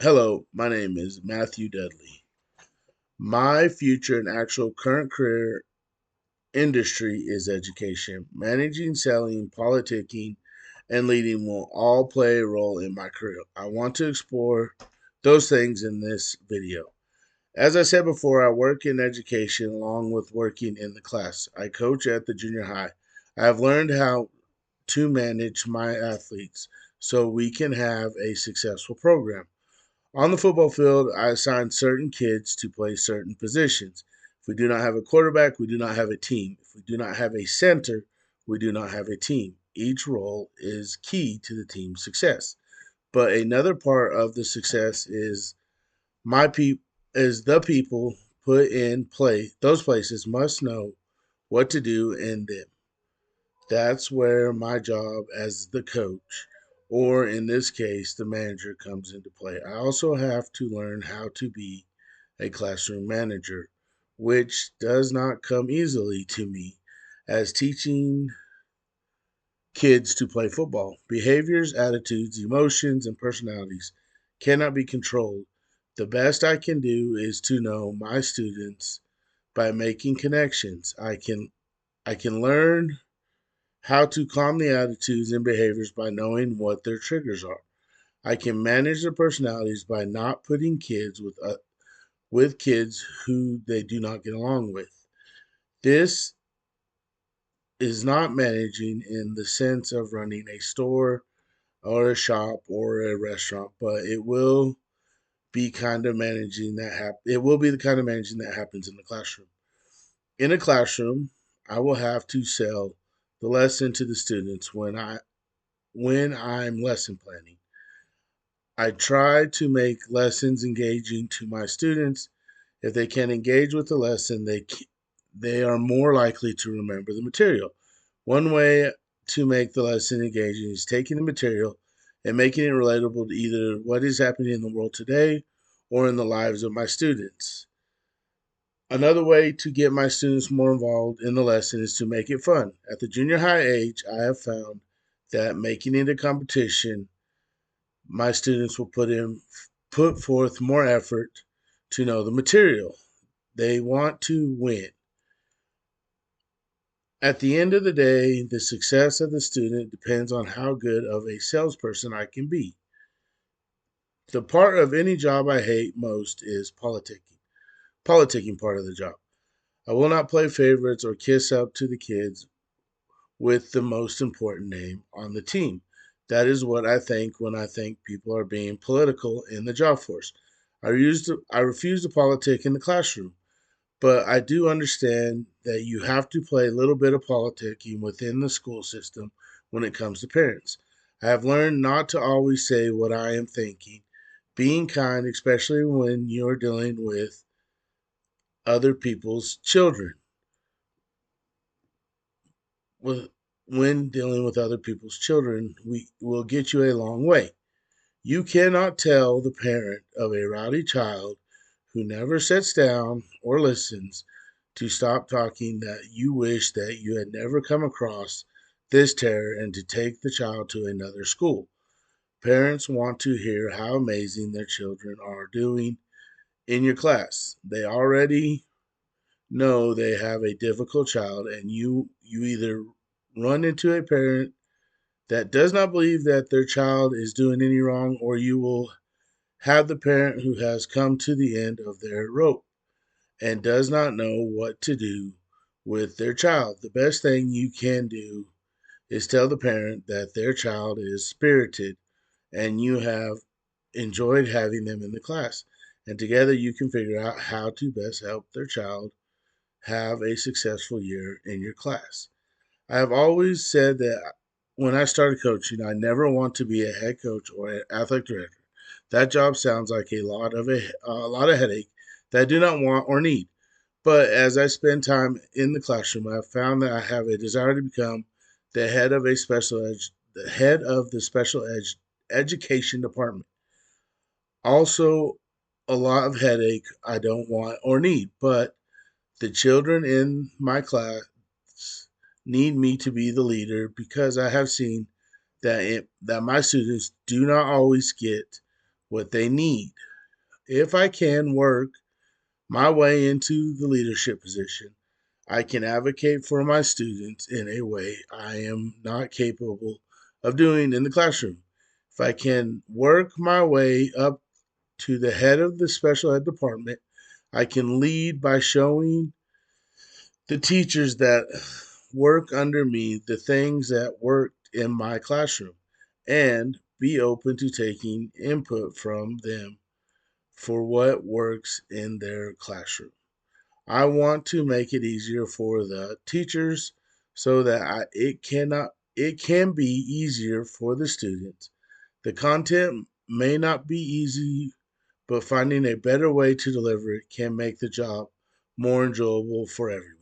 Hello, my name is Matthew Dudley. My future and actual current career industry is education. Managing, selling, politicking, and leading will all play a role in my career. I want to explore those things in this video. As I said before, I work in education along with working in the class. I coach at the junior high. I have learned how to manage my athletes so we can have a successful program. On the football field, I assign certain kids to play certain positions. If we do not have a quarterback, we do not have a team. If we do not have a center, we do not have a team. Each role is key to the team's success. But another part of the success is my peop is the people put in play. Those places must know what to do in them. That's where my job as the coach, or in this case, the manager, comes into play. I also have to learn how to be a classroom manager, which does not come easily to me, as teaching kids to play football. Behaviors, attitudes, emotions, and personalities cannot be controlled. The best I can do is to know my students by making connections. I can learn how to calm the attitudes and behaviors by knowing what their triggers are. I can manage their personalities by not putting kids with kids who they do not get along with. This is not managing in the sense of running a store or a shop or a restaurant, but it will be kind of managing that it will be the kind of managing that happens in the classroom. In a classroom, I will have to sell the lesson to the students when I'm lesson planning. I try to make lessons engaging to my students. If they can engage with the lesson, they are more likely to remember the material. One way to make the lesson engaging is taking the material and making it relatable to either what is happening in the world today or in the lives of my students. Another way to get my students more involved in the lesson is to make it fun. At the junior high age, I have found that making it a competition, my students will put forth more effort to know the material. They want to win. At the end of the day, the success of the student depends on how good of a salesperson I can be. The part of any job I hate most is politicking. Politicking part of the job. I will not play favorites or kiss up to the kids with the most important name on the team. That is what I think when I think people are being political in the job force. I refuse to politic in the classroom, but I do understand that you have to play a little bit of politicking within the school system when it comes to parents. I have learned not to always say what I am thinking, being kind, especially when you're dealing with other people's children. With, when dealing with other people's children, we will get you a long way. You cannot tell the parent of a rowdy child who never sits down or listens to stop talking that you wish that you had never come across this terror and to take the child to another school. Parents want to hear how amazing their children are doing in your class. They already know they have a difficult child, and you either run into a parent that does not believe that their child is doing any wrong, or you will have the parent who has come to the end of their rope and does not know what to do with their child. The best thing you can do is tell the parent that their child is spirited and you have enjoyed having them in the class. And together you can figure out how to best help their child have a successful year in your class. I have always said that when I started coaching, I never want to be a head coach or an athletic director. That job sounds like a lot of headache that I do not want or need. But as I spend time in the classroom, I have found that I have a desire to become the head of the education department. Also, a lot of headache I don't want or need, but the children in my class need me to be the leader because I have seen that my students do not always get what they need. If I can work my way into the leadership position, I can advocate for my students in a way I am not capable of doing in the classroom. If I can work my way up to the head of the special ed department, I can lead by showing the teachers that work under me the things that worked in my classroom and be open to taking input from them for what works in their classroom. I want to make it easier for the teachers so that it can be easier for the students. The content may not be easy, but finding a better way to deliver it can make the job more enjoyable for everyone.